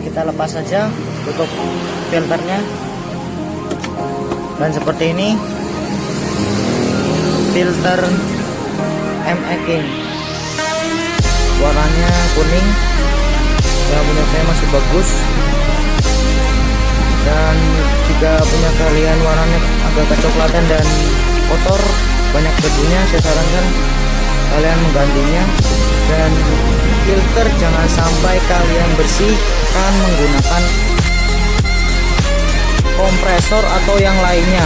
kita lepas saja, tutup filternya. Dan seperti ini filter King, warnanya kuning, yang punya saya masih bagus. Dan jika punya kalian warnanya agak kecoklatan dan kotor, banyak debunya, saya sarankan kalian menggantinya. Dan filter jangan sampai kalian bersihkan menggunakan kompresor atau yang lainnya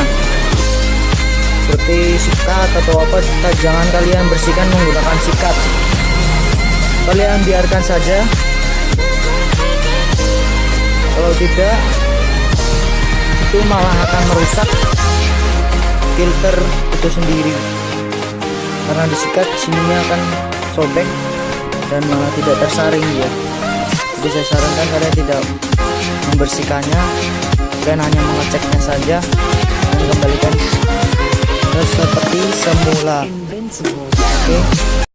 seperti sikat atau apa. Jangan kalian bersihkan menggunakan sikat, kalian biarkan saja. Kalau tidak, itu malah akan merusak filter itu sendiri, karena disikat sininya akan sobek dan malah tidak tersaring ya. Jadi saya sarankan kalian tidak membersihkannya, kalian hanya mengeceknya saja dan kembalikan seperti semula. Oke.